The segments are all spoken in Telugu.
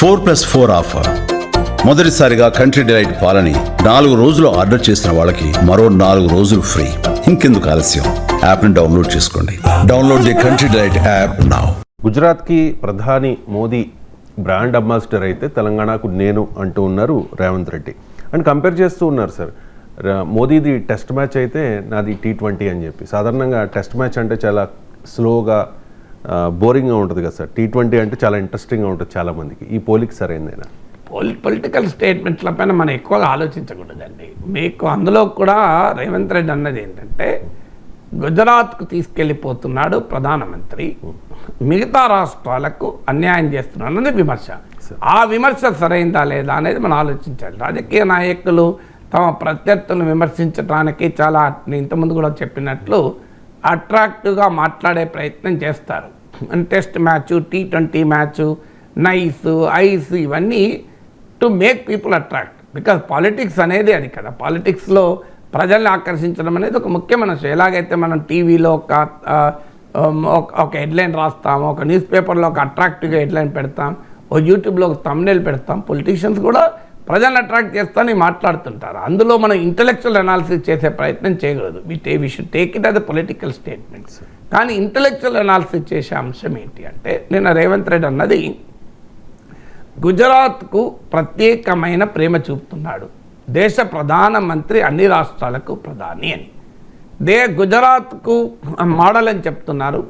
4+4 ఆఫర్. మొదటిసారిగా కంట్రీ డిలైట్ పాలని 4 రోజులు ఆర్డర్ చేసిన వాళ్ళకి మరో 4 రోజులు ఫ్రీ. ఇంకెందుకు ఆలస్యం, యాప్ని డౌన్లోడ్ చేసుకోండి. Download the Country Delight app now. గుజరాత్కి ప్రధాని మోదీ బ్రాండ్ అంబాసిడర్ అయితే తెలంగాణకు నేను అంటూ ఉన్నారు రేవంత్ రెడ్డి. అండ్ కంపేర్ చేస్తూ ఉన్నారు సార్, మోదీది టెస్ట్ మ్యాచ్ అయితే నాది T20 అని చెప్పి. సాధారణంగా టెస్ట్ మ్యాచ్ అంటే చాలా స్లోగా బోరింగ్గా ఉంటుంది కదా సార్. T20 అంటే చాలా ఇంట్రెస్టింగ్గా ఉంటుంది చాలామందికి. ఈ పోలిక సరైందేనా? పొలిటికల్ స్టేట్మెంట్ల పైన మనం ఎక్కువగా ఆలోచించకూడదండి. మీకు అందులో కూడా రేవంత్ రెడ్డి అన్నది ఏంటంటే, గుజరాత్కు తీసుకెళ్ళిపోతున్నాడు ప్రధానమంత్రి, మిగతా రాష్ట్రాలకు అన్యాయం చేస్తున్నాడు అన్నది విమర్శ. ఆ విమర్శ సరైందా లేదా అనేది మనం ఆలోచించాలి. రాజకీయ నాయకులు తమ ప్రత్యర్థులను విమర్శించడానికి చాలా, ఇంతకుముందు కూడా చెప్పినట్లు, అట్రాక్టివ్గా మాట్లాడే ప్రయత్నం చేస్తారు. Test match, T20 match, nice, ice, ఇవన్నీ to make people attract. Because politics అనేది అది కదా. పాలిటిక్స్లో ప్రజల్ని ఆకర్షించడం అనేది ఒక ముఖ్యమైన విషయం. ఎలాగైతే మనం టీవీలో ఒక హెడ్లైన్ రాస్తాం, ఒక న్యూస్ పేపర్లో ఒక అట్రాక్టివ్గా హెడ్లైన్ పెడతాం, ఓ యూట్యూబ్లో ఒక థంబ్నెయిల్ పెడతాం, పొలిటీషియన్స్ కూడా ప్రజలను అట్రాక్ట్ చేస్తానని మాట్లాడుతుంటారు. అందులో మనం ఇంటలెక్చువల్ అనాలిసిస్ చేసే ప్రయత్నం చేయకూడదు. వి షుడ్ టేక్ ఇట్ అది పొలిటికల్ స్టేట్మెంట్స్. కానీ ఇంటలెక్చువల్ అనాలిసిస్ చేసే అంశం ఏంటి అంటే, నిన్న రేవంత్ రెడ్డి అన్నది గుజరాత్కు ప్రత్యేకమైన ప్రేమ చూపుతున్నాడు, దేశ ప్రధానమంత్రి అన్ని రాష్ట్రాలకు ప్రధాని అని. గుజరాత్కు మోడల్ అని చెప్తున్నారు.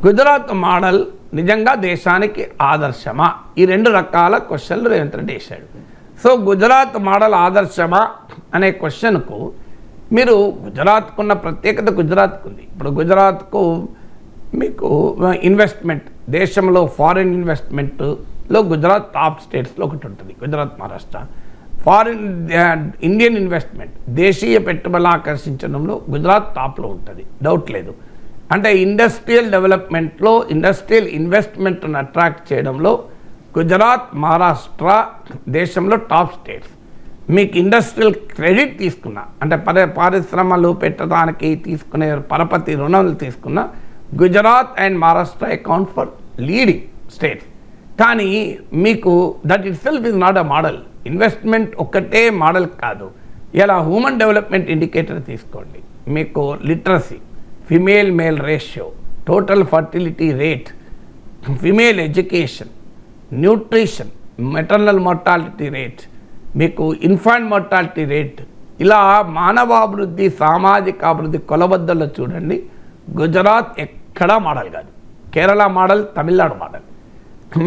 గుజరాత్ మోడల్ నిజంగా దేశానికి ఆదర్శమా? ఈ 2 రకాల క్వశ్చన్లు రేవంత్ రెడ్డి వేశాడు. సో గుజరాత్ మోడల్ ఆదర్శమా అనే క్వశ్చన్కు మీరు, గుజరాత్కు ఉన్న ప్రత్యేకత గుజరాత్కు ఉంది. ఇప్పుడు గుజరాత్కు మీకు ఇన్వెస్ట్మెంట్, దేశంలో ఫారిన్ ఇన్వెస్ట్మెంట్లో గుజరాత్ టాప్ స్టేట్స్లో ఒకటి ఉంటుంది. గుజరాత్, మహారాష్ట్ర. ఇండియన్ ఇన్వెస్ట్మెంట్, దేశీయ పెట్టుబడులు ఆకర్షించడంలో గుజరాత్ టాప్లో ఉంటుంది, డౌట్ లేదు. అంటే ఇండస్ట్రియల్ డెవలప్మెంట్లో, ఇండస్ట్రియల్ ఇన్వెస్ట్మెంట్ను అట్రాక్ట్ చేయడంలో గుజరాత్, మహారాష్ట్ర దేశంలో టాప్ స్టేట్స్. మీకు ఇండస్ట్రియల్ క్రెడిట్ తీసుకున్న, అంటే పరిశ్రమలు పెట్టడానికి తీసుకునే పరపతి రుణాలు తీసుకున్న, Gujarat and Maharashtra account for leading states. కానీ మీకు that it self is not a model. Investment ఒక్కటే మోడల్ కాదు. ఇలా హ్యూమన్ డెవలప్మెంట్ ఇండికేటర్ తీసుకోండి, మీకు literacy, female male ratio, total fertility rate, female education, nutrition, maternal mortality rate, మీకు ఇన్ఫాంట్ మోర్టాలిటీ రేట్, ఇలా మానవాభివృద్ధి, సామాజిక అభివృద్ధి కొలబద్దల్లో చూడండి, గుజరాత్ ఎక్కడా మోడల్ కాదు. Kerala model, Tamil Nadu model.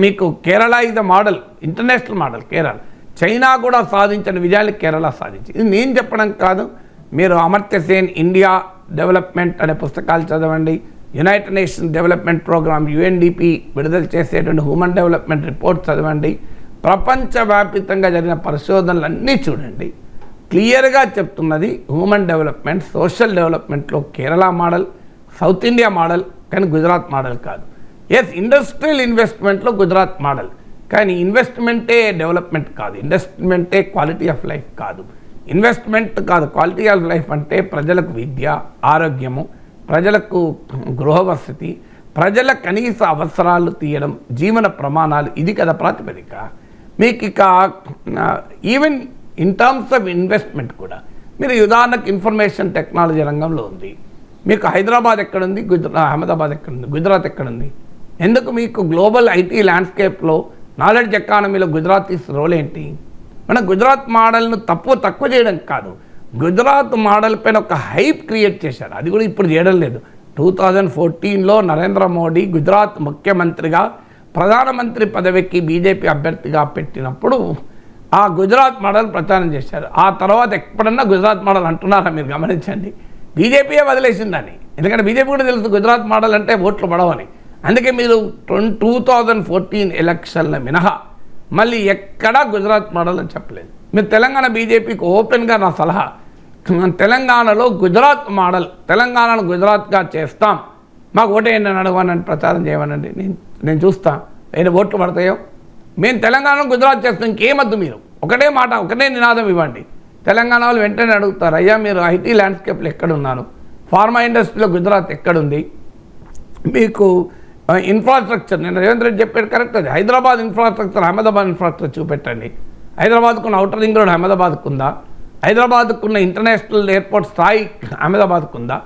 మీకు Kerala is the model, international model Kerala. China కూడా సాధించిన విజయాలు కేరళ సాధించింది. ఇది నేను చెప్పడం కాదు, మీరు అమర్త్య సేన్ ఇండియా డెవలప్మెంట్ అనే పుస్తకాలు చదవండి, United Nations Development Programme UNDP విడుదల చేసేటువంటి హ్యూమన్ డెవలప్మెంట్ రిపోర్ట్ చదవండి, ప్రపంచవ్యాప్తంగా జరిగిన పరిశోధనలన్నీ చూడండి. క్లియర్గా చెప్తున్నది హ్యూమన్ డెవలప్మెంట్, సోషల్ డెవలప్మెంట్లో Kerala model, south India model, కానీ గుజరాత్ మోడల్ కాదు. ఎస్, ఇండస్ట్రియల్ ఇన్వెస్ట్మెంట్లో గుజరాత్ మోడల్, కానీ ఇన్వెస్ట్మెంటే డెవలప్మెంట్ కాదు, ఇన్వెస్ట్మెంటే క్వాలిటీ ఆఫ్ లైఫ్ కాదు. ఇన్వెస్ట్మెంట్ కాదు, క్వాలిటీ ఆఫ్ లైఫ్ అంటే ప్రజలకు విద్య, ఆరోగ్యము, ప్రజలకు గృహవసతి, ప్రజల కనీస అవసరాలు తీయడం, జీవన ప్రమాణాలు, ఇది కదా ప్రాతిపదిక. మీకు ఇక even in terms of investment కూడా మీరు ఉదాహరణకు ఇన్ఫర్మేషన్ టెక్నాలజీ రంగంలో ఉంది. మీకు హైదరాబాద్ ఎక్కడుంది, అహ్మదాబాద్ ఎక్కడుంది, గుజరాత్ ఎక్కడుంది? ఎందుకు మీకు గ్లోబల్ IT ల్యాండ్స్కేప్లో, నాలెడ్జ్ ఎకానమీలో గుజరాత్ రోల్ ఏంటి? మనం గుజరాత్ మోడల్ను తక్కువ చేయడం కాదు, గుజరాత్ మోడల్ పైన ఒక హైప్ క్రియేట్ చేశారు. అది కూడా ఇప్పుడు చేయడం లేదు. 2014లో నరేంద్ర మోడీ గుజరాత్ ముఖ్యమంత్రిగా, ప్రధానమంత్రి పదవికి BJP అభ్యర్థిగా పెట్టినప్పుడు ఆ గుజరాత్ మోడల్ ప్రచారం చేశారు. ఆ తర్వాత ఎప్పుడన్నా గుజరాత్ మోడల్ అంటున్నారా మీరు గమనించండి. BJPయే వదిలేసిందని, ఎందుకంటే BJP కూడా తెలుసు గుజరాత్ మోడల్ అంటే ఓట్లు పడవని. అందుకే మీరు 2014 ఎలక్షన్ల మినహా మళ్ళీ ఎక్కడా గుజరాత్ మోడల్ అని చెప్పలేదు. మీరు తెలంగాణ BJPకి ఓపెన్గా నా సలహా, తెలంగాణలో గుజరాత్ మోడల్, తెలంగాణను గుజరాత్గా చేస్తాం, మాకు ఓటేయండి అని అడగమని ప్రచారం చేయమనండి, నేను చూస్తాను ఏదో ఓట్లు పడతాయో. మేము తెలంగాణను గుజరాత్ చేస్తాం, ఇంకేమద్దు. మీరు ఒకటే మాట, ఒకటే నినాదం ఇవ్వండి. తెలంగాణ వాళ్ళు వెంటనే అడుగుతారు, అయ్యా మీరు IT ల్యాండ్స్కేప్లో ఎక్కడున్నారు, ఫార్మా ఇండస్ట్రీలో గుజరాత్ ఎక్కడుంది, మీకు ఇన్ఫ్రాస్ట్రక్చర్ నేను రేవంత్ రెడ్డి చెప్పాడు కరెక్ట్. అది హైదరాబాద్ ఇన్ఫ్రాస్ట్రక్చర్ అహ్మదాబాద్ ఇన్ఫ్రాస్ట్రక్చర్ చూపెట్టండి. హైదరాబాద్కున్న అవుటర్ రింగ్ రోడ్ అహ్మదాబాద్కు ఉందా? హైదరాబాద్కున్న ఇంటర్నేషనల్ ఎయిర్పోర్ట్ స్థాయి అహ్మదాబాద్కు ఉందా?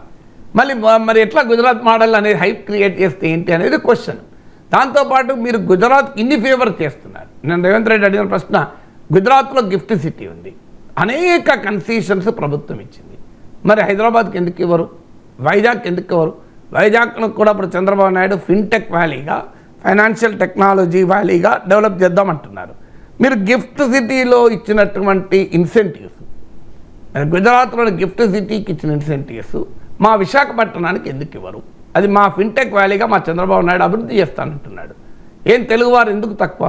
మరి ఎట్లా గుజరాత్ మోడల్ అనేది హైప్ క్రియేట్ చేస్తే ఏంటి అనేది క్వశ్చన్. దాంతోపాటు మీరు గుజరాత్కి ఇన్ని ఫేవర్ చేస్తున్నారు. నేను రేవంత్ రెడ్డి అడిగిన ప్రశ్న, గుజరాత్లో గిఫ్ట్ సిటీ ఉంది, అనేక కన్సెషన్స్ ప్రభుత్వం ఇచ్చింది. మరి హైదరాబాద్కి ఎందుకు ఇవ్వరు? వైజాగ్కి ఎందుకు ఇవ్వరు? వైజాగ్ను కూడా ఇప్పుడు చంద్రబాబు నాయుడు ఫిన్టెక్ వ్యాలీగా, ఫైనాన్షియల్ టెక్నాలజీ వ్యాలీగా డెవలప్ చేద్దామంటున్నారు. మీరు గిఫ్ట్ సిటీలో ఇచ్చినటువంటి ఇన్సెంటివ్స్, గుజరాత్లో గిఫ్ట్ సిటీకి ఇచ్చిన ఇన్సెంటివ్స్ మా విశాఖపట్నానికి ఎందుకు ఇవ్వరు? అది మా ఫిన్టెక్ వ్యాలీగా మా చంద్రబాబు నాయుడు అభివృద్ధి చేస్తానంటున్నాడు. ఏం తెలుగువారు ఎందుకు తక్కువ?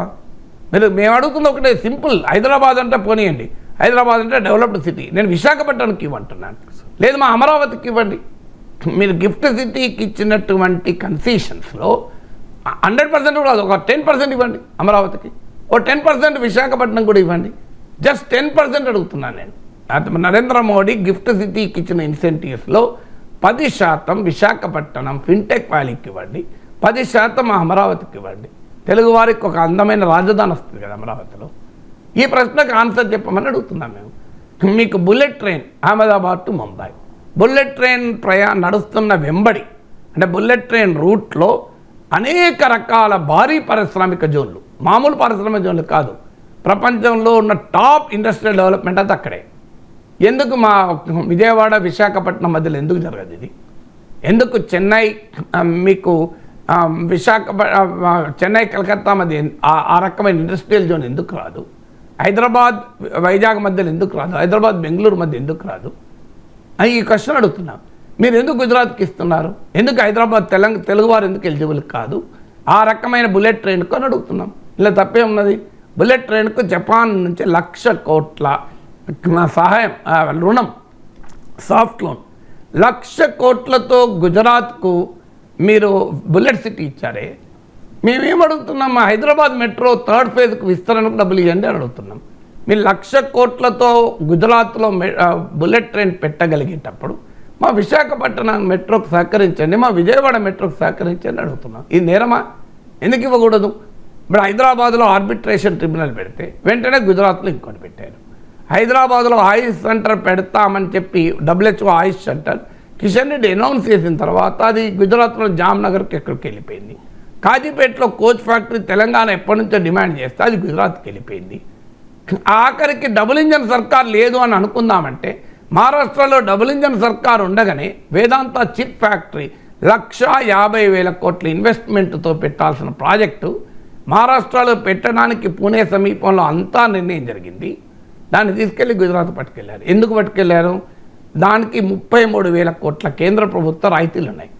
మేము అడుగుతున్న ఒకటే సింపుల్, హైదరాబాద్ అంటే పోనీయండి, హైదరాబాద్ అంటే డెవలప్డ్ సిటీ, నేను విశాఖపట్నానికి ఇవ్వంటున్నాను, లేదు మా అమరావతికి ఇవ్వండి. మీరు గిఫ్ట్ సిటీకి ఇచ్చినటువంటి కన్సెషన్స్లో 100% కూడా ఒక 10% ఇవ్వండి అమరావతికి, ఓ 10% విశాఖపట్నం కూడా ఇవ్వండి. జస్ట్ 10% అడుగుతున్నాను నేను. నరేంద్ర మోడీ గిఫ్ట్ సిటీకి ఇచ్చిన ఇన్సెంటివ్స్లో 10% విశాఖపట్నం ఫిన్టెక్ వ్యాలీకి ఇవ్వండి, 10% అమరావతికి ఇవ్వండి. తెలుగువారికి ఒక అందమైన రాజధాని వస్తుంది కదా అమరావతిలో. ఈ ప్రశ్నకు ఆన్సర్ చెప్పమని అడుగుతున్నాం మేము. మీకు bullet train Ahmedabad to Mumbai, bullet train నడుస్తున్న వెంబడి అంటే బుల్లెట్ ట్రైన్ రూట్లో అనేక రకాల భారీ పారిశ్రామిక జోన్లు, మామూలు పారిశ్రామిక జోన్లు కాదు, ప్రపంచంలో ఉన్న టాప్ ఇండస్ట్రియల్ డెవలప్మెంట్ అంతా అక్కడే. ఎందుకు మా విజయవాడ విశాఖపట్నం మధ్యలో ఎందుకు జరగదు ఇది? ఎందుకు చెన్నై మీకు చెన్నై కలకత్తా మధ్య ఆ రకమైన ఇండస్ట్రియల్ జోన్ ఎందుకు రాదు? హైదరాబాద్ వైజాగ్ మధ్యలో ఎందుకు రాదు? హైదరాబాద్ బెంగళూరు మధ్య ఎందుకు రాదు? ఈ క్వశ్చన్ అడుగుతున్నాం. మీరు ఎందుకు గుజరాత్కి ఇస్తున్నారు? ఎందుకు హైదరాబాద్ తెలుగువారు ఎందుకు ఎలిజిబుల్ కాదు? ఆ రకమైన బుల్లెట్ ట్రైన్కు అని అడుగుతున్నాం. ఇలా తప్పే ఉన్నది. బుల్లెట్ ట్రైన్కు జపాన్ నుంచి 1,00,000 కోట్ల సహాయం, రుణం, సాఫ్ట్ లోన్ 1,00,000 కోట్లతో గుజరాత్కు మీరు బుల్లెట్ సిటీ ఇచ్చారే. మేమేమడుగుతున్నాం? మా హైదరాబాద్ మెట్రో 3rd ఫేజ్కు విస్తరణకు డబ్బులు ఇవ్వండి అని అడుగుతున్నాం. మీరు 1,00,000 కోట్లతో గుజరాత్లో బుల్లెట్ ట్రైన్ పెట్టగలిగేటప్పుడు మా విశాఖపట్నం మెట్రోకు సహకరించండి, మా విజయవాడ మెట్రోకు సహకరించండి అడుగుతున్నాం. ఇది నేరమా? ఎందుకు ఇవ్వకూడదు? ఇప్పుడు హైదరాబాద్లో ఆర్బిట్రేషన్ ట్రిబ్యునల్ పెడితే వెంటనే గుజరాత్లో ఇంకోటి పెట్టారు. హైదరాబాద్లో ఆయుష్ సెంటర్ పెడతామని చెప్పి WHO Ayush centre Kishan Reddy announce చేసిన తర్వాత అది గుజరాత్లో జామ్నగర్కి ఎక్కడికి వెళ్ళిపోయింది. కాజీపేటలో కోచ్ ఫ్యాక్టరీ తెలంగాణ ఎప్పటి నుంచో డిమాండ్ చేస్తే అది గుజరాత్కి వెళ్ళిపోయింది. ఆఖరికి డబుల్ ఇంజన్ సర్కార్ లేదు అని అనుకుందామంటే మహారాష్ట్రలో డబుల్ ఇంజన్ సర్కార్ ఉండగానే వేదాంత చిప్ ఫ్యాక్టరీ 1,50,000 కోట్ల ఇన్వెస్ట్మెంట్తో పెట్టాల్సిన ప్రాజెక్టు మహారాష్ట్రలో పెట్టడానికి పూణే సమీపంలో అంతా నిర్ణయం జరిగింది. దాన్ని తీసుకెళ్ళి గుజరాత్ పట్టుకెళ్ళారు. ఎందుకు పట్టుకెళ్ళారు? దానికి 33,000 కోట్ల కేంద్ర ప్రభుత్వ రాయితీలు ఉన్నాయి.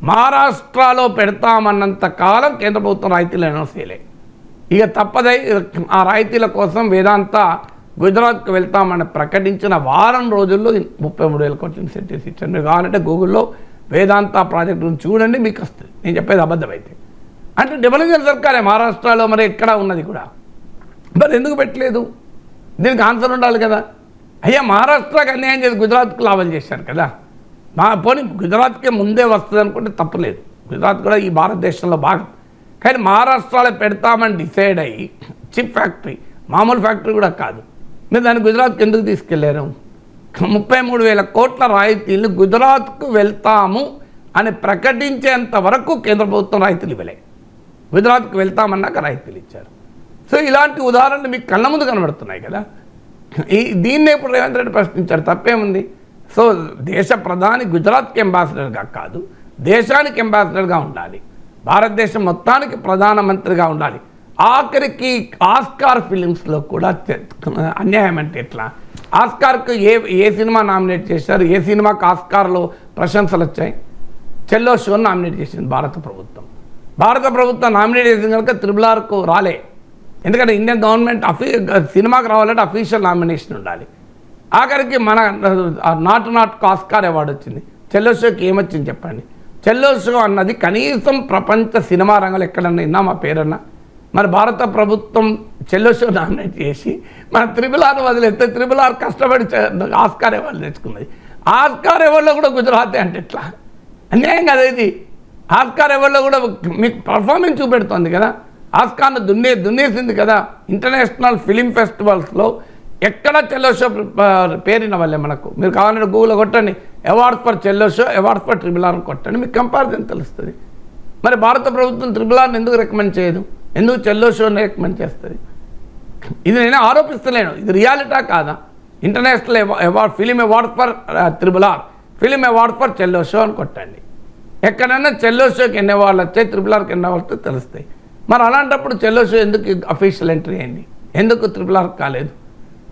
మహారాష్ట్రలో పెడతామన్నంత కాలం కేంద్ర ప్రభుత్వం రాయితీలు అనౌన్స్ చేయలే. ఇక తప్పదై ఆ రాయితీల కోసం వేదాంత గుజరాత్కు వెళ్తామని ప్రకటించిన వారం రోజుల్లో 33,000 కోట్ల ఇన్సెంటివ్స్ ఇచ్చారు. మీరు కావాలంటే గూగుల్లో వేదాంత ప్రాజెక్టును చూడండి, మీకు వస్తుంది. నేను చెప్పేది అబద్ధమైతే. అంటే డబుల్ ఇంజన్ సర్కారే మహారాష్ట్రలో, మరి ఎక్కడ ఉన్నది కూడా. మరి ఎందుకు పెట్టలేదు? దీనికి ఆన్సర్ ఉండాలి కదా. అయ్యా మహారాష్ట్రకి అన్యాయం చేసి గుజరాత్కు లాభం చేశారు కదా. పోనీ గుజరాత్కే ముందే వస్తుంది అనుకుంటే తప్పులేదు, గుజరాత్ కూడా ఈ భారతదేశంలో భాగం. కానీ మహారాష్ట్రలో పెడతామని డిసైడ్ అయ్యి చిప్ ఫ్యాక్టరీ, మామూలు ఫ్యాక్టరీ కూడా కాదు, మీరు దాన్ని గుజరాత్కి ఎందుకు తీసుకెళ్లారు? 33,000 కోట్ల రాయితీలు గుజరాత్కు వెళ్తాము అని ప్రకటించేంత వరకు కేంద్ర ప్రభుత్వం రాయితీలు ఇవ్వలే. గుజరాత్కు వెళ్తామన్నాక రాయితీలు ఇచ్చారు. సో ఇలాంటి ఉదాహరణలు మీకు కళ్ళ ముందు కనబడుతున్నాయి కదా. దీన్నే ఇప్పుడు రేవంత్ రెడ్డి ప్రశ్నించారు, తప్పేముంది? సో దేశ ప్రధాని గుజరాత్కి అంబాసిడర్గా కాదు, దేశానికి అంబాసిడర్గా ఉండాలి, భారతదేశం మొత్తానికి ప్రధానమంత్రిగా ఉండాలి. ఆఖరికి ఆస్కార్ ఫిలిమ్స్లో కూడా అన్యాయం అంటే ఎట్లా? ఆస్కార్కు ఏ సినిమా నామినేట్ చేశారు? ఏ సినిమాకి ఆస్కార్లో ప్రశంసలు వచ్చాయి? చెల్లో షోను నామినేట్ చేసింది భారత ప్రభుత్వం. భారత ప్రభుత్వం నామినేట్ చేసిన కనుక RRRకు రాలే. ఎందుకంటే ఇండియన్ గవర్నమెంట్ సినిమాకి రావాలంటే అఫీషియల్ నామినేషన్ ఉండాలి. ఆఖరికి మన నాటుకు ఆస్కార్ అవార్డు వచ్చింది. చెల్లో షోకి ఏమొచ్చింది చెప్పండి? చెల్లో షో అన్నది కనీసం ప్రపంచ సినిమా రంగంలో ఎక్కడన్నా విన్నా మా పేరన్నా? మరి భారత ప్రభుత్వం చెల్లో షో నామినేట్ చేసి మన RRR వదిలేస్తే RRR కష్టపడి ఆస్కార్ అవార్డు తెచ్చుకున్నది. ఆస్కార్ అవార్డులో కూడా గుజరాతే అంటే ఎట్లా? అన్యాయం కదా ఇది. ఆస్కార్ అవార్డులో కూడా మీకు పర్ఫార్మెన్స్ చూపెడుతుంది కదా, ఆస్కార్ను దున్నేసింది కదా. ఇంటర్నేషనల్ ఫిలిం ఫెస్టివల్స్లో ఎక్కడ చెల్లో షో పేరిన వాళ్ళే మనకు. మీరు కావాలంటే గూగుల్లో కొట్టండి, awards for Chhello Show, awards for triple R కొట్టండి, మీకు కంపారిజన్ తెలుస్తుంది. మరి భారత ప్రభుత్వం ట్రిపుల్ ఆర్ని ఎందుకు రికమెండ్ చేయదు, ఎందుకు చెల్లో షోని రికమెండ్ చేస్తుంది? ఇది నేను ఆరోపిస్తలేను, ఇది రియాలిటా కాదా? International award film award for triple R, film award for Chhello Show అని కొట్టండి. ఎక్కడైనా చెల్లో షోకి ఎన్ని అవార్డులు వచ్చాయి, ట్రిపుల్ ఆర్కి ఎన్ని అవార్డులు తెలుస్తాయి. మరి అలాంటప్పుడు చెల్లో షో ఎందుకు అఫీషియల్ ఎంట్రీ అయింది, ఎందుకు ట్రిపుల్ ఆర్ కాలేదు?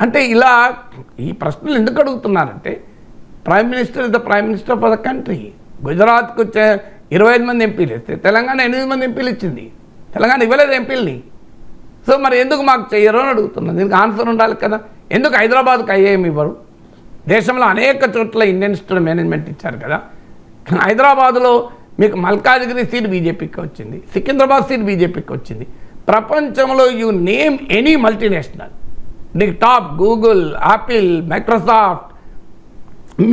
అంటే ఇలా ఈ ప్రశ్నలు ఎందుకు అడుగుతున్నారంటే, prime minister is the prime minister for the country. గుజరాత్కు 25 మంది ఎంపీలు ఇస్తే తెలంగాణ 8 మంది ఎంపీలు ఇచ్చింది, తెలంగాణ ఇవ్వలేదు ఎంపీలని. సో మరి ఎందుకు మాకు చెయ్యరు అని అడుగుతున్నాను. దీనికి ఆన్సర్ ఉండాలి కదా. ఎందుకు హైదరాబాద్కి ఐఏఎం ఇవ్వరు? దేశంలో అనేక చోట్ల ఇండియన్ ఇన్స్టిట్యూట్ మేనేజ్మెంట్ ఇచ్చారు కదా. హైదరాబాద్లో మీకు మల్కాజ్గిరి సీట్ బీజేపీకి వచ్చింది, సికింద్రాబాద్ సీట్ బీజేపీకి వచ్చింది. ప్రపంచంలో యూ నేమ్ ఎనీ మల్టీనేషనల్, నీకు టాప్ గూగుల్, యాపిల్, మైక్రోసాఫ్ట్,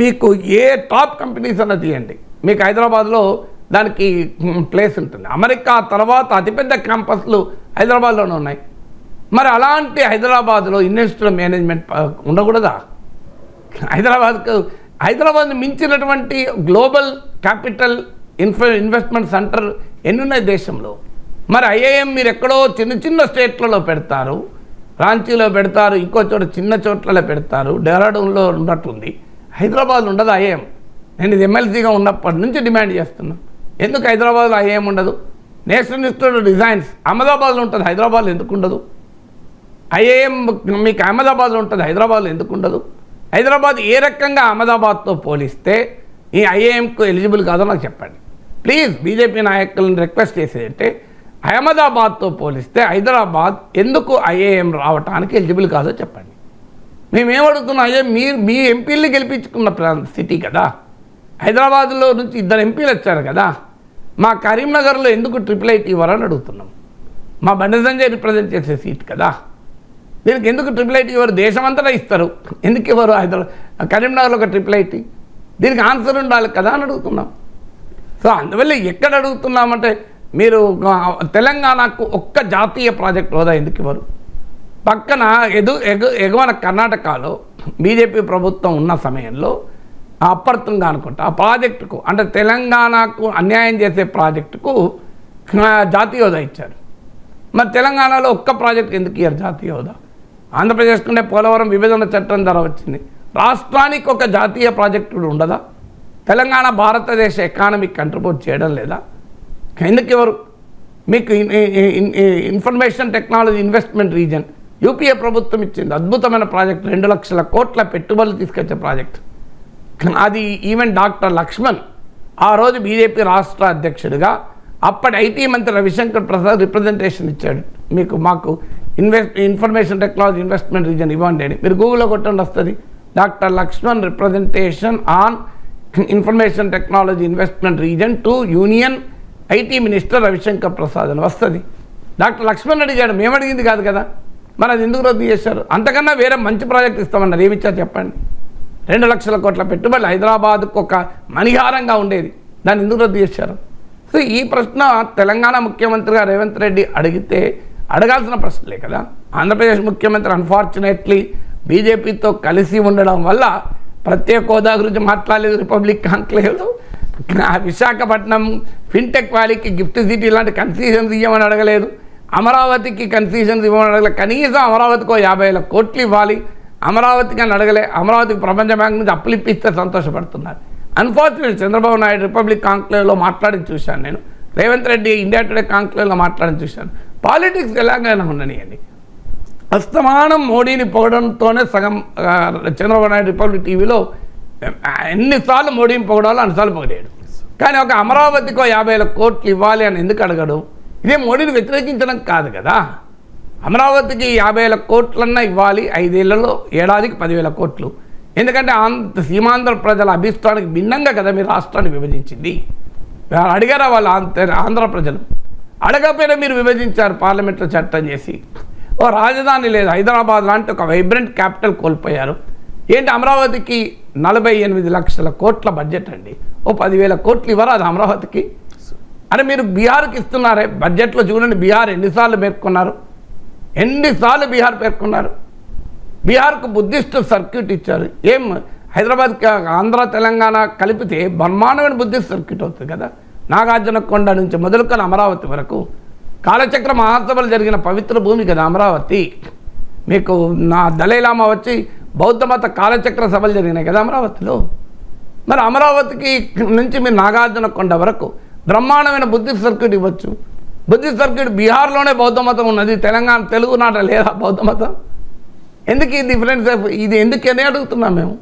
మీకు ఏ టాప్ కంపెనీస్ అన్నది తీయండి, మీకు హైదరాబాద్లో దానికి ప్లేస్ ఉంటుంది. అమెరికా తర్వాత అతిపెద్ద క్యాంపస్లు హైదరాబాద్లోనే ఉన్నాయి. మరి అలాంటి హైదరాబాద్లో ఇన్స్టిట్యూట్ మేనేజ్మెంట్ ఉండకూడదా? హైదరాబాద్ని మించినటువంటి గ్లోబల్ క్యాపిటల్ ఇన్వెస్ట్మెంట్ సెంటర్ ఎన్ని ఉన్నాయి దేశంలో? మరి ఐఏఎం మీరు ఎక్కడో చిన్న చిన్న స్టేట్లలో పెడతారు, రాంచీలో పెడతారు, ఇంకో చోట చిన్న చోట్లలో పెడతారు, డెహ్రాడూన్లో ఉన్నట్టుంది. హైదరాబాద్ ఉండదు ఐఏఎం. నేను ఇది ఎమ్మెల్సీగా ఉన్నప్పటి నుంచి డిమాండ్ చేస్తున్నాను, ఎందుకు హైదరాబాద్లో ఐఏఎం ఉండదు? నేషనల్ ఇన్స్టిట్యూట్ ఆఫ్ డిజైన్స్ అహ్మదాబాద్లో ఉంటుంది, హైదరాబాద్లో ఎందుకు ఉండదు? ఐఏఎం మీకు అహ్మదాబాద్లో ఉంటుంది, హైదరాబాద్లో ఎందుకు ఉండదు? హైదరాబాద్ ఏ రకంగా అహ్మదాబాద్తో పోలిస్తే ఈ ఐఏఎంకు ఎలిజిబుల్ కాదో నాకు చెప్పండి ప్లీజ్. బీజేపీ నాయకులను రిక్వెస్ట్ చేసేదంటే, అహ్మదాబాద్తో పోలిస్తే హైదరాబాద్ ఎందుకు ఐఏఎం రావడానికి ఎలిజిబుల్ కాదో చెప్పండి. మేమేమడుగుతున్నాం, మీ ఎంపీల్ని గెలిపించుకున్న సిటీ కదా. హైదరాబాద్లో నుంచి 2 ఎంపీలు వచ్చారు కదా. మా కరీంనగర్లో ఎందుకు IIIT ఇవ్వరని అడుగుతున్నాం. మా బండి సంజయ్ రిప్రజెంట్ చేసే సీట్ కదా. దీనికి ఎందుకు IIIT ఇవ్వరు? దేశమంతటా ఇస్తారు, ఎందుకు ఇవ్వరు కరీంనగర్లో ఒక IIIT? దీనికి ఆన్సర్ ఉండాలి కదా అని అడుగుతున్నాం. సో అందువల్ల ఎక్కడ అడుగుతున్నామంటే, మీరు తెలంగాణకు ఒక్క జాతీయ ప్రాజెక్ట్ హోదా ఎందుకు ఇవ్వరు? పక్కన ఎగువన కర్ణాటకలో బీజేపీ ప్రభుత్వం ఉన్న సమయంలో అప్పర్తుంగా అనుకుంటా ఆ ప్రాజెక్టుకు, అంటే తెలంగాణకు అన్యాయం చేసే ప్రాజెక్టుకు జాతీయ హోదా ఇచ్చారు. మరి తెలంగాణలో ఒక్క ప్రాజెక్ట్ ఎందుకు ఇయ్యారు జాతీయ హోదా? ఆంధ్రప్రదేశ్ కంటే పోలవరం విభజన చట్టం ద్వారా వచ్చింది. రాష్ట్రానికి ఒక జాతీయ ప్రాజెక్టు ఉండదా? తెలంగాణ భారతదేశ ఎకానమీకి కంట్రిబ్యూట్ చేయడం లేదా? ఎందుకు ఎవరు? మీకు information technology investment region UPA ప్రభుత్వం ఇచ్చింది, అద్భుతమైన ప్రాజెక్ట్, 2 లక్షల కోట్ల పెట్టుబడులు తీసుకొచ్చే ప్రాజెక్ట్. అది ఈవెన్ డాక్టర్ లక్ష్మణ్ ఆ రోజు బీజేపీ రాష్ట్ర అధ్యక్షుడిగా అప్పటి ఐటీ మంత్రి రవిశంకర్ ప్రసాద్ రిప్రజెంటేషన్ ఇచ్చాడు, మాకు ఇన్ఫర్మేషన్ టెక్నాలజీ ఇన్వెస్ట్మెంట్ రీజన్ ఇవ్వండి అని. మీరు గూగుల్లో కొట్టండి, వస్తుంది. Doctor Laxman representation on information technology investment region to union IT minister Ravi Shankar Prasad అని వస్తుంది. డాక్టర్ లక్ష్మణ్ అడిగాడు, మేము అడిగింది కాదు కదా. మరి అది ఎందుకు రద్దు చేశారు? అంతకన్నా వేరే మంచి ప్రాజెక్ట్ ఇస్తామన్నారు, ఏమిచ్చారు చెప్పండి? 2 లక్షల కోట్ల పెట్టుబడులు హైదరాబాద్కు ఒక మణిహారంగా ఉండేది, దాన్ని ఎందుకు రద్దు చేశారు? సో ఈ ప్రశ్న తెలంగాణ ముఖ్యమంత్రిగా రేవంత్ రెడ్డి అడిగితే అడగాల్సిన ప్రశ్నలే కదా. ఆంధ్రప్రదేశ్ ముఖ్యమంత్రి అన్ఫార్చునేట్లీ బీజేపీతో కలిసి ఉండడం వల్ల ప్రత్యేక హోదా గురించి మాట్లాడలేదు రిపబ్లిక్ కాంక్లేవ్లో. విశాఖపట్నం ఫిన్టెక్ వ్యాలీకి గిఫ్ట్ సిటీ ఇలాంటి కన్సెషన్స్ ఇవ్వమని అడగలేదు, అమరావతికి కన్సెషన్స్ ఇవ్వమని అడగలేదు. కనీసం అమరావతికి 50,000 కోట్లు ఇవ్వాలి, అమరావతికి అని అడగలే. అమరావతికి ప్రపంచ బ్యాంక్ నుంచి అప్పులు ఇప్పిస్తే సంతోషపడుతున్నారు. అన్ఫార్చునేట్ చంద్రబాబు నాయుడు రిపబ్లిక్ కాంక్లేవ్లో మాట్లాడి చూశాను నేను, రేవంత్ రెడ్డి ఇండియా టుడే కాంక్లేవ్లో మాట్లాడి చూశాను. పాలిటిక్స్ ఎలాగైనా ఉండనియండి, అస్తమానం మోడీని పొగడంతోనే సగం. చంద్రబాబు నాయుడు రిపబ్లిక్ టీవీలో ఎన్నిసార్లు మోడీని పొగడాలో అన్నిసార్లు పొగిడాడు, కానీ ఒక అమరావతికో 50,000 కోట్లు ఇవ్వాలి అని ఎందుకు అడగడు? ఇదే మోడీని వ్యతిరేకించడం కాదు కదా. అమరావతికి 50,000 కోట్లన్నా ఇవ్వాలి, 5 ఏళ్లలో ఏడాదికి 10,000 కోట్లు. ఎందుకంటే సీమాంధ్ర ప్రజల అభిష్టానికి భిన్నంగా కదా మీరు రాష్ట్రాన్ని విభజించింది. అడిగారా వాళ్ళు ఆంధ్ర ప్రజలు? అడగకపోయినా మీరు విభజించారు పార్లమెంట్లో చట్టం చేసి. ఓ రాజధాని లేదు, హైదరాబాద్ లాంటి ఒక వైబ్రెంట్ క్యాపిటల్ కోల్పోయారు. ఏంటి అమరావతికి 48 లక్షల కోట్ల బడ్జెట్ అండి, ఓ 10,000 కోట్లు ఇవ్వరా అది అమరావతికి? అని మీరు బీహార్కి ఇస్తున్నారే బడ్జెట్లో చూడండి, బీహార్ ఎన్నిసార్లు పేర్కొన్నారు, ఎన్నిసార్లు బీహార్ పేర్కొన్నారు. బీహార్కు బుద్ధిస్ట్ సర్క్యూట్ ఇచ్చారు. ఏం హైదరాబాద్కి ఆంధ్ర తెలంగాణ కలిపితే బ్రహ్మాండమైన బుద్ధిస్ట్ సర్క్యూట్ అవుతుంది కదా. నాగార్జునకొండ నుంచి మొదలుకొని అమరావతి వరకు కాలచక్ర మహాసభలు జరిగిన పవిత్ర భూమి కదా అమరావతి. మీకు నా దలైలామా వచ్చి బౌద్ధ మత కాలచక్ర సభలు జరిగినాయి కదా అమరావతిలో. మరి అమరావతికి నుంచి మీరు నాగార్జునకొండ వరకు బ్రహ్మాండమైన బుద్ధిస్ట్ సర్క్యూట్ ఇవ్వచ్చు. బుద్ధిస్ట్ సర్క్యూట్ బీహార్లోనే బౌద్ధ మతం ఉన్నది, తెలంగాణ తెలుగు నాట లేదా బౌద్ధ మతం? ఎందుకు ఈ డిఫరెన్స్? ఇది ఎందుకని అడుగుతున్నాం మేము.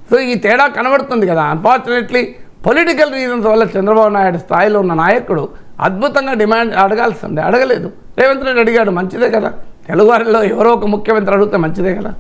సో ఈ తేడా కనబడుతుంది కదా. అన్ఫార్చునేట్లీ పొలిటికల్ రీజన్స్ వల్ల చంద్రబాబు నాయుడు స్థాయిలో ఉన్న నాయకుడు అద్భుతంగా డిమాండ్ అడగాల్సిందే, అడగలేదు. రేవంత్ రెడ్డి అడిగాడు, మంచిదే కదా. తెలుగువారిలో ఎవరో ఒక ముఖ్యమంత్రి అడిగితే మంచిదే కదా.